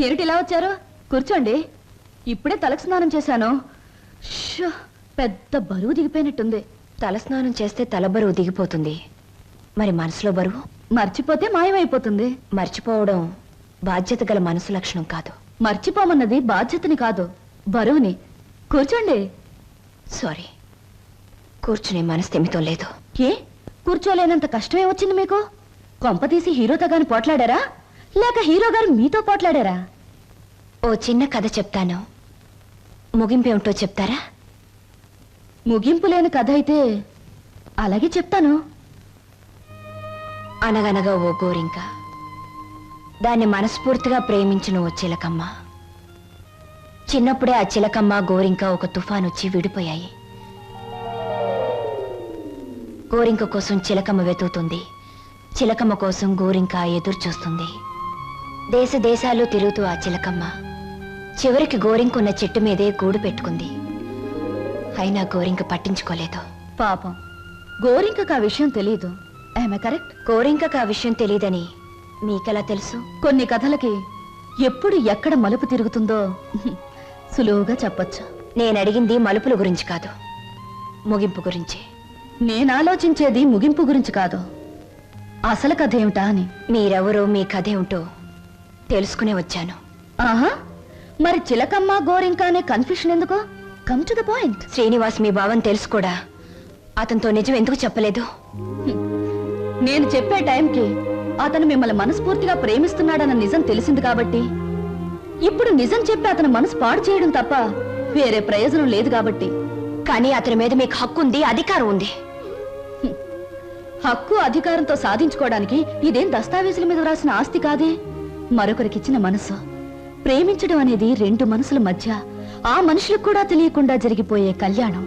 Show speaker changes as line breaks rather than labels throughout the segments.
ఏమిటి ఇలా వచ్చారు? కూర్చోండి. ఇప్పుడే తలకు స్నానం చేశాను. పెద్ద బరువు దిగిపోయినట్టుంది.
తల స్నానం చేస్తే తల బరువు దిగిపోతుంది, మరి మనసులో బరువు
మర్చిపోతే మాయమైపోతుంది.
మర్చిపోవడం బాధ్యత గల మనసు లక్షణం కాదు.
మర్చిపోమన్నది బాధ్యతని కాదు, బరువుని. కూర్చోండి.
సారీ, కూర్చునే మనస్థిమితం లేదు.
ఏ కూర్చోలేనంత కష్టమే వచ్చింది మీకు? కొంపతీసి హీరోతో గాని పోట్లాడారా, లేక హీరో గారు మీతో పోట్లాడారా?
ఓ చిన్న కథ చెప్తాను, ముగింపు ఏమిటో చెప్తారా?
ముగింపు లేని కథ అయితే అలాగే చెప్తాను.
అనగనగా ఓ గోరింక, దాన్ని మనస్ఫూర్తిగా ప్రేమించిన ఓ చిలకమ్మ. చిన్నప్పుడే ఆ చిలకమ్మ గోరింక ఒక తుఫాన్ వచ్చి విడిపోయాయి. గోరింక కోసం చిలకమ్మ వెతుకుతుంది, చిలకమ్మ కోసం గోరింక ఎదురు చూస్తుంది. దేశ దేశాలు తిరుగుతూ ఆ చిలకమ్మ చివరికి గోరింకున్న చెట్టు మీదే గూడు పెట్టుకుంది. అయినా గోరింక పట్టించుకోలేదు.
పాపం, గోరింకకు ఆ విషయం తెలియదు. కరెక్ట్.
గోరింకకు ఆ విషయం తెలియదని మీకెలా తెలుసు?
కొన్ని కథలకి ఎప్పుడు ఎక్కడ మలుపు తిరుగుతుందో సులువుగా చెప్పొచ్చు.
నేను అడిగింది మలుపుల గురించి కాదు, ముగింపు గురించి.
నేను ఆలోచించేది ముగింపు గురించి కాదు, అసలు కథ ఏమిటా అని.
మీరెవరో, మీ కథ ఏమిటో తెలుసుకునే వచ్చాను.
ఆహా, మరి చిలకమ్మ గోరింక అనే కన్ఫ్యూషన్ ఎందుకు? Come to the point.
Srinivas మీ భావం తెలుసు కూడా అతనితో నిజం ఎందుకు చెప్పలేదు?
నేను చెప్పే టైంకి అతను మిమ్మల్ని మనస్ఫూర్తిగా ప్రేమిస్తున్నాడన్న నిజం తెలిసింది కాబట్టి, ఇప్పుడు నిజం చెప్పి అతను మనసు పాడు చేయడం తప్ప వేరే ప్రయోజనం లేదు కాబట్టి.
కానీ అతని మీద మీకు హక్కు ఉంది, అధికారం ఉంది.
హక్కు అధికారంతో సాధించుకోవడానికి ఇదేం దస్తావేజుల మీద రాసిన ఆస్తి కాదే. మరొకరికిచ్చిన మనసు. ప్రేమించడం అనేది రెండు మనసుల మధ్య, ఆ మనుషులకు కూడా తెలియకుండా జరిగిపోయే కళ్యాణం.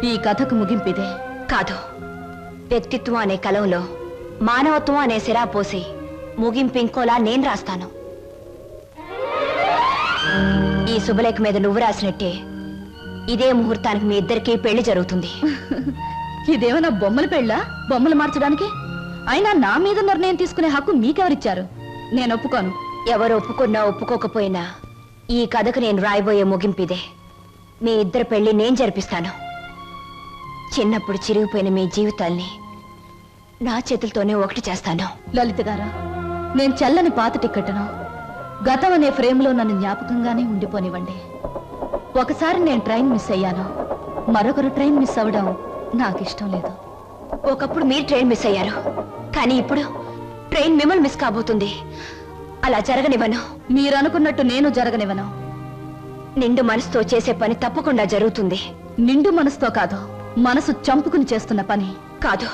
ఈ కథకు ముగింపిదే.
కాదు, వ్యక్తిత్వం అనే కలంలో మానవత్వం అనే సిరా పోసి ముగింపు ఇంకోలా నేను రాస్తాను. ఈ శుభలేఖ మీద నువ్వు రాసినట్టే ఇదే ముహూర్తానికి మీ ఇద్దరికీ పెళ్లి జరుగుతుంది.
ఇదేమన్నా బొమ్మల పెళ్ళా? బొమ్మలు మార్చడానికి? అయినా నా మీద నిర్ణయం తీసుకునే హక్కు మీకెవరిచ్చారు? నేను ఒప్పుకోను.
ఎవరు ఒప్పుకున్నా ఒప్పుకోకపోయినా ఈ కథకు నేను రాయబోయే ముగింపిదే. మీ ఇద్దరు పెళ్లి నేను జరిపిస్తాను. చిన్నప్పుడు చిరిగిపోయిన మీ జీవితాల్ని నా చేతులతోనే ఒకటి చేస్తాను.
లలిత గారా, నేను చెల్లని పాత టిక్కెట్ను గతం అనే ఫ్రేమ్లో నన్ను జ్ఞాపకంగానే ఉండిపోనివ్వండి. ఒకసారి నేను ట్రైన్ మిస్ అయ్యాను, మరొకరు ట్రైన్ మిస్ అవ్వడం నాకు ఇష్టం లేదు.
ఒకప్పుడు మీరు ట్రైన్ మిస్ అయ్యారు, కానీ ఇప్పుడు ట్రైన్ మిమ్మల్ని మిస్ కాబోతుంది. అలా జరగనివ్వను.
మీరు అనుకున్నట్టు నేను జరగనివ్వను.
నిండు మనసుతో చేసే పని తప్పకుండా జరుగుతుంది.
నిండు మనసుతో కాదు, మనసు చంపుకుని చేస్తున్న పని.
కాదు,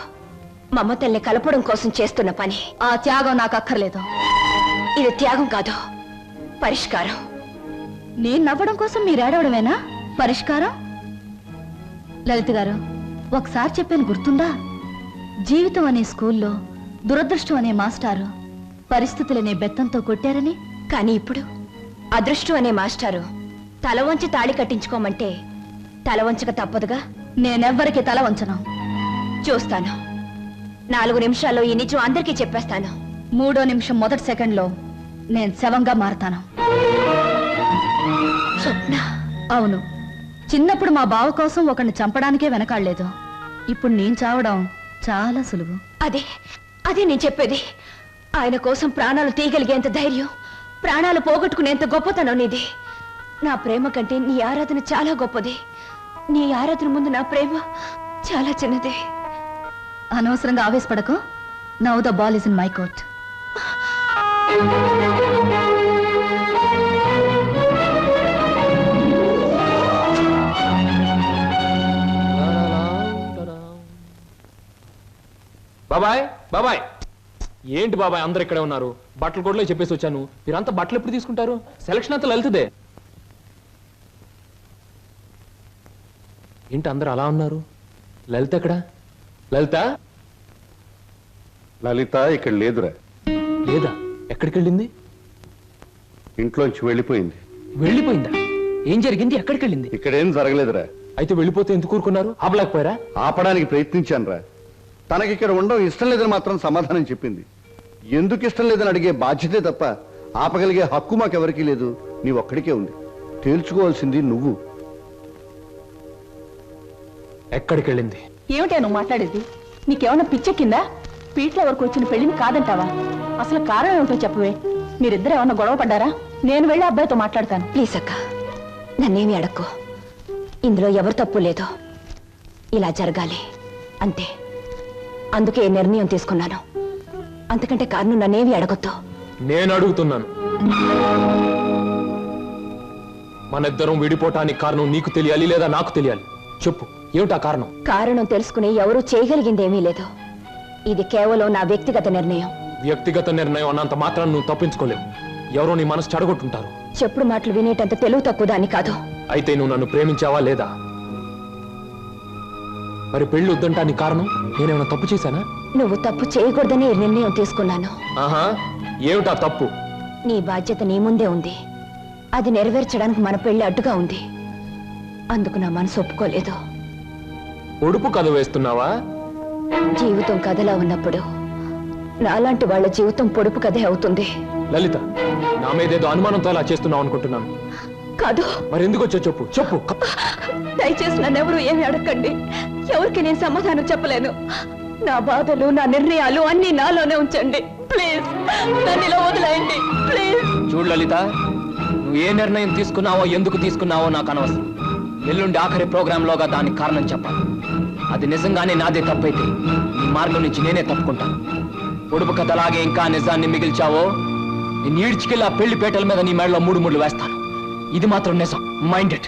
మమతల్ని కలపడం కోసం చేస్తున్న పని.
ఆ త్యాగం నాకు అక్కర్లేదు.
ఇది త్యాగం కాదు, పరిష్కారం.
నేను నవ్వడం కోసం మీరు ఏడవడమేనా పరిష్కారం? లలిత గారు, ఒకసారి చెప్పాను గుర్తుందా? జీవితం అనే స్కూల్లో దురదృష్టం అనే మాస్టారు పరిస్థితులనే బెత్తంతో కొట్టారని.
కానీ ఇప్పుడు అదృష్టం అనే మాస్టారు తల వంచి తాళి కట్టించుకోమంటే తల వంచక తప్పదుగా.
నేనెవ్వరికి తల వంచను.
చూస్తాను. 4 నిమిషాల్లో ఈ నిజం అందరికీ చెప్పేస్తాను.
3వ నిమిషం మొదటి సెకండ్లో నేను శవంగా మారతాను.
స్వప్న.
అవును, చిన్నప్పుడు మా బావ కోసం ఒకరిని చంపడానికే వెనకాడలేదు. ఇప్పుడు నేను చావడం చాలా సులువు.
అదే నేను చెప్పేది. ఆయన కోసం ప్రాణాలు తీయగలిగేంత ధైర్యం, ప్రాణాలు పోగొట్టుకునేంత గొప్పతనం నీది. నా ప్రేమ కంటే నీ ఆరాధన చాలా గొప్పది. నీ ఆరాధన ముందు నా ప్రేమ చాలా చిన్నదే.
అనవసరంగా ఆవేశపడకు. Now the ball is in my court.
బాబాయ్, బాబాయ్. ఏంటి బాబాయ్ అందరు ఇక్కడే ఉన్నారు? బట్టలు కూడా చెప్పేసి వచ్చాను. మీరంతా బట్టలు ఎప్పుడు తీసుకుంటారు? సెలక్షన్ అంతా లలితదే. ఏంటి అందరు అలా ఉన్నారు? లలిత ఎక్కడా? లలిత
లలిత ఇక్కడ లేదురా.
లేదా? ఎక్కడికి వెళ్ళింది?
ఇంట్లోంచి వెళ్ళిపోయింది.
వెళ్ళిపోయిందా? ఏం జరిగింది? ఎక్కడికి వెళ్ళింది?
ఇక్కడేం జరగలేదురా.
అయితే వెళ్ళిపోతే ఎందుకు కూరుకున్నారు? ఆపలేకపోయారా?
ఆపడానికి ప్రయత్నించాను రా. తనకి ఇక్కడ ఉండడం ఇష్టం లేదని మాత్రం సమాధానం చెప్పింది. ఎందుకు ఇష్టం లేదని అడిగే బాధ్యతే తప్ప ఆపగలిగే హక్కు మాకెవరికీ లేదు, నీ ఒక్కడికే ఉంది. తేల్చుకోవాల్సింది నువ్వు.
ఎక్కడికి వెళ్ళింది?
ఏమిటా నువ్వు మాట్లాడేది? నీకేమన్నా పిచ్చెక్కిందా? పీట్ల వరకు వచ్చిన పెళ్లిని కాదంటావా? అసలు కారణం ఏమిటో చెప్పవే. మీరిద్దరు ఏమన్నా గొడవ పడ్డారా? నేను వెళ్ళి అబ్బాయితో మాట్లాడతాను.
ప్లీజ్ అక్క, నన్నేమి అడక్కు. ఇందులో ఎవరు తప్పు లేదో. ఇలా జరగాలి అంతే. అందుకే ఈ నిర్ణయం తీసుకున్నాను. అంతకంటే కారణం నన్నేమి అడగొద్దు.
నేను అడుగుతున్నాను. మనిద్దరం విడిపోవటానికి కారణం నీకు తెలియాలి లేదా నాకు తెలియాలి. చెప్పు, ఏమిటా కారణం?
కారణం తెలుసుకుని ఎవరూ చేయగలిగిందేమీ లేదు. ఇది కేవలం నా వ్యక్తిగత నిర్ణయం.
వ్యక్తిగత నిర్ణయం అన్నంత మాత్రం నువ్వు తప్పించుకోలేవు. ఎవరో నీ మనసు చెడగొట్టుంటారు.
చెప్పుడు మాటలు వినేటంత తెలుగు తక్కువ దాన్ని కాదు.
అయితే నువ్వు నన్ను ప్రేమించావా లేదా? మరి పెళ్లి వద్దంటానికి కారణం నేనేమైనా తప్పు చేశానా?
నువ్వు తప్పు చేయకూడదని ఈ నిర్ణయం తీసుకున్నాను.
ఆహా, ఏమిటా తప్పు?
నీ బాధ్యత నీ ముందే ఉంది. అది నెరవేర్చడానికి మన పెళ్లి అడ్డుగా ఉంది. అందుకు నా మనసు ఒప్పుకోలేదు.
ఒడుపు కథ వేస్తున్నావా?
జీవితం కథలా ఉన్నప్పుడు నాలాంటి వాళ్ళ జీవితం పొడుపు కథే అవుతుంది.
లలిత, నా మీదేదో అనుమానంతో అలా చేస్తున్నావు అనుకుంటున్నాను.
కాదు.
మరి ఎందుకు వచ్చా చెప్పు చెప్పు.
దయచేసి నన్నెవరూ ఏమి అడగండి. ఎవరికి నేను సమాధానం చెప్పలేను. నా బాధలు, నా నిర్ణయాలు అన్ని నాలోనే ఉంచండి. ప్లీజ్ నన్ను ఇలా వదిలేయండి. ప్లీజ్.
చూడు లలిత, నువ్వు ఏ నిర్ణయం తీసుకున్నావో ఎందుకు తీసుకున్నావో నాకు అనవసరం. ఎల్లుండి ఆఖరి ప్రోగ్రాంలోగా దానికి కారణం చెప్పాలి. అది నిజంగానే నాదే తప్పైతే ఈ మార్గం నుంచి నేనే తప్పుకుంటాను. పొడుపు కథలాగే ఇంకా నిజాన్ని మిగిల్చావో నేను ఈడ్చికెళ్ళి ఆ పెళ్లి పేటల మీద నీ మెడలో 3 ముళ్ళు వేస్తాను. ఇది మాత్రం నిజం. Mind it.